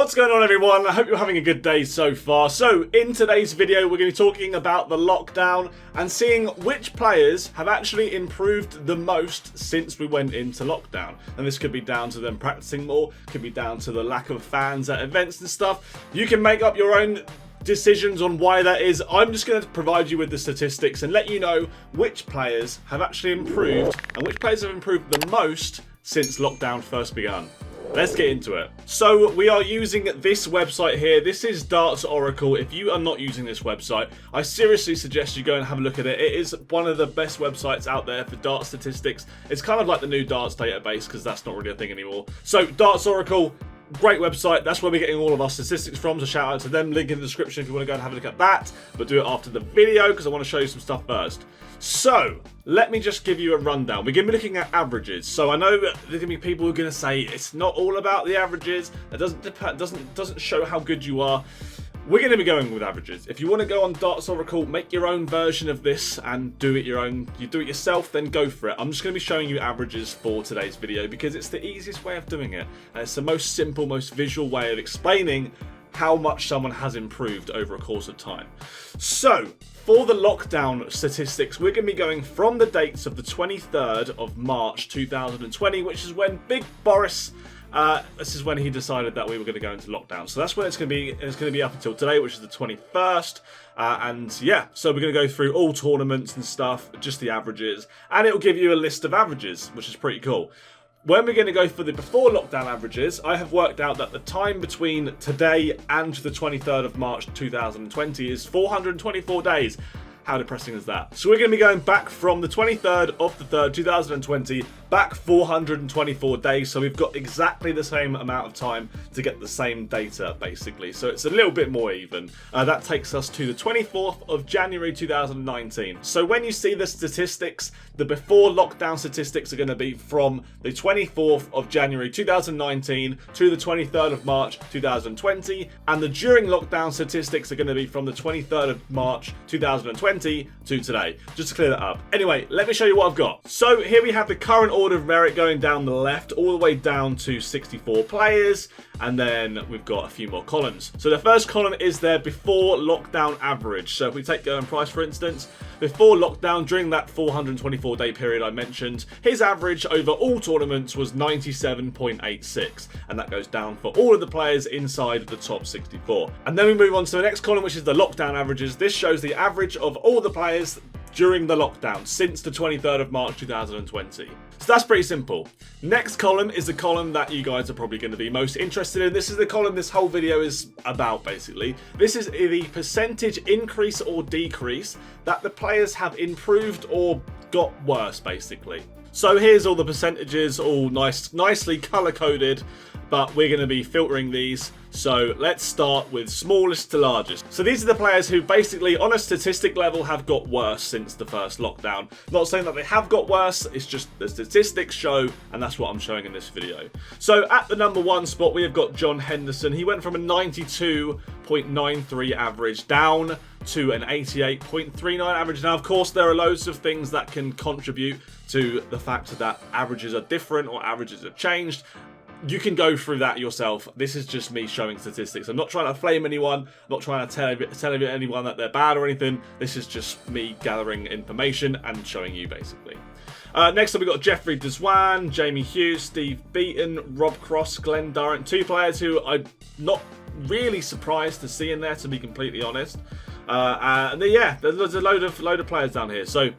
What's going on, everyone? I hope you're having a good day so far. So in today's video we're going to be talking about the lockdown and seeing which players have actually improved the most since we went into lockdown. And this could be down to them practicing more, could be down to the lack of fans at events and stuff. You can make up your own decisions on why that is. I'm just going to provide you with the statistics and let you know which players have actually improved and which players have improved the most since lockdown first began. Let's get into it. So we are using this website here. This is Darts Oracle. If you are not using this website, I seriously suggest you go and have a look at it. It is one of the best websites out there for dart statistics. It's kind of like the new darts database because that's not really a thing anymore. So Darts Oracle, great website. That's where we're getting all of our statistics from, so shout out to them. Link in the description if you want to go and have a look at that, but do it after the video because I want to show you some stuff first. So let me just give you a rundown. We're going to be looking at averages. So I know there's going to be people who are going to say it's not all about the averages. It doesn't show how good you are. We're going to be going with averages. If you want to go on Darts Oracle, make your own version of this and do it your own. You do it yourself, then go for it. I'm just going to be showing you averages for today's video because it's the easiest way of doing it. And it's the most simple, most visual way of explaining how much someone has improved over a course of time. So for the lockdown statistics, we're going to be going from the dates of the 23rd of March 2020, which is when Big Boris, this is when he decided that we were going to go into lockdown. So that's when it's going to be. It's going to be up until today, which is the 21st. And yeah, so we're going to go through all tournaments and stuff, just the averages, and it will give you a list of averages, which is pretty cool. When we're going to go for the before lockdown averages, I have worked out that the time between today and the 23rd of March 2020 is 424 days. How depressing is that? So we're going to be going back from the 23rd of the 3rd, 2020, back 424 days. So we've got exactly the same amount of time to get the same data, basically. So it's a little bit more even. That takes us to the 24th of January 2019. So when you see the statistics, the before lockdown statistics are going to be from the 24th of January 2019 to the 23rd of March 2020. And the during lockdown statistics are going to be from the 23rd of March 2020 to today, just to clear that up. Anyway, let me show you what I've got. So here we have the current order of merit going down the left all the way down to 64 players, and then we've got a few more columns. So the first column is their before lockdown average. So if we take Gerwin Price for instance, before lockdown, during that 424 day period I mentioned, his average over all tournaments was 97.86, and that goes down for all of the players inside of the top 64. And then we move on to the next column, which is the lockdown averages. This shows the average of all the players during the lockdown since the 23rd of March 2020. So that's pretty simple. Next column is the column that you guys are probably going to be most interested in. This is the column this whole video is about, basically. This is the percentage increase or decrease that the players have improved or got worse, basically. So here's all the percentages, all nicely color-coded, but we're going to be filtering these. So let's start with smallest to largest. So these are the players who basically on a statistic level have got worse since the first lockdown. Not saying that they have got worse, it's just the statistics show, and that's what I'm showing in this video. So at the number one spot we have got John Henderson. He went from a 92.93 average down to an 88.39 average. Now of course there are loads of things that can contribute to the fact that averages are different or averages have changed. You can go through that yourself. This is just me showing statistics. I'm not trying to flame anyone. I'm not trying to tell anyone that they're bad or anything. This is just me gathering information and showing you, basically. Next up, we've got Jeffrey Deswan, Jamie Hughes, Steve Beaton, Rob Cross, Glenn Durrant. Two players who I'm not really surprised to see in there, to be completely honest. And yeah, there's a load of players down here. So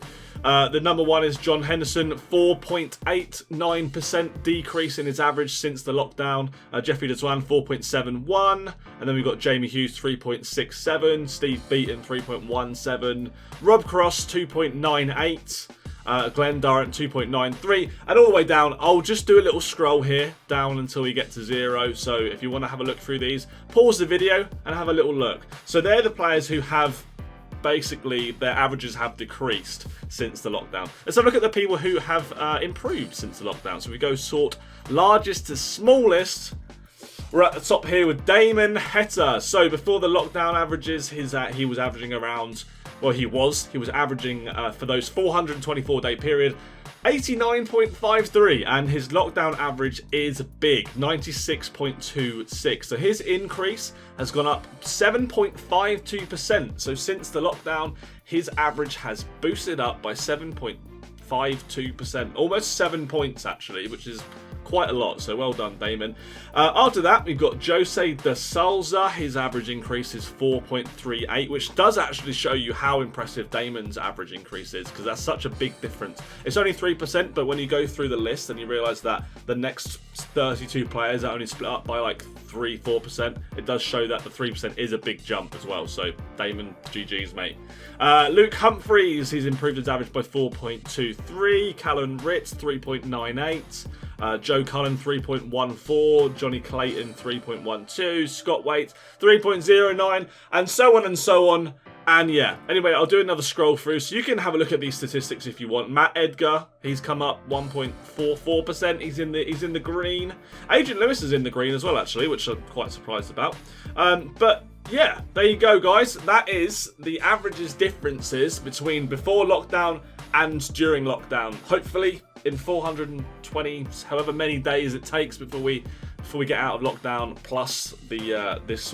the number one is John Henderson, 4.89% decrease in his average since the lockdown. Jeffrey Deswan, 4.71. And then we've got Jamie Hughes, 3.67. Steve Beaton, 3.17. Rob Cross, 2.98. Glenn Durrant 2.93, and all the way down. I'll just do a little scroll here down until we get to 0. So if you want to have a look through these, pause the video and have a little look. So they're the players who have basically their averages have decreased since the lockdown. Let's have a look at the people who have improved since the lockdown. So we go sort largest to smallest. We're at the top here with Damon Heta. So before the lockdown averages, he was averaging around, well, he was averaging for those 424 day period 89.53, and his lockdown average is big, 96.26. So his increase has gone up 7.52%. So since the lockdown, his average has boosted up by 7.52%, almost 7 points actually, which is quite a lot, so well done, Damon. After that, we've got Jose de Souza. His average increase is 4.38, which does actually show you how impressive Damon's average increase is, because that's such a big difference. It's only 3%, but when you go through the list and you realise that the next 32 players are only split up by like 3-4%, it does show that the 3% is a big jump as well. So Damon, GG's, mate. Luke Humphreys, he's improved his average by 4.23. Callan Ritz, 3.98. Joe Cullen, 3.14. Johnny Clayton, 3.12. Scott Waite, 3.09. And so on and so on. And yeah, anyway, I'll do another scroll through so you can have a look at these statistics if you want. Matt Edgar, he's come up 1.44%. He's in the green. Agent Lewis is in the green as well, actually, which I'm quite surprised about. But yeah, there you go, guys. That is the averages differences between before lockdown and during lockdown. Hopefully in 420, however many days it takes before we get out of lockdown, plus the this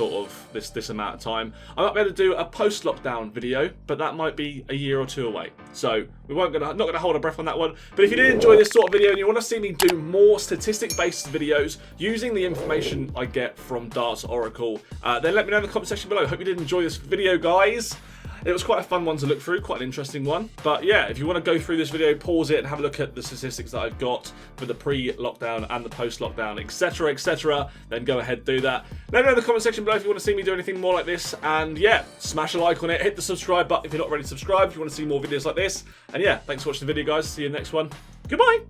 amount of time, I might be able to do a post-lockdown video, but that might be a year or two away. So we not gonna hold our breath on that one. But if you did enjoy this sort of video and you want to see me do more statistic-based videos using the information I get from Darts Oracle, then let me know in the comment section below. Hope you did enjoy this video, guys. It was quite a fun one to look through, quite an interesting one. But yeah, if you want to go through this video, pause it and have a look at the statistics that I've got for the pre-lockdown and the post-lockdown, etc, etc, then go ahead, do that. Let me know in the comment section below if you want to see me do anything more like this. And yeah, smash a like on it, hit the subscribe button if you're not already subscribed, if you want to see more videos like this. And yeah, thanks for watching the video, guys. See you in the next one. Goodbye!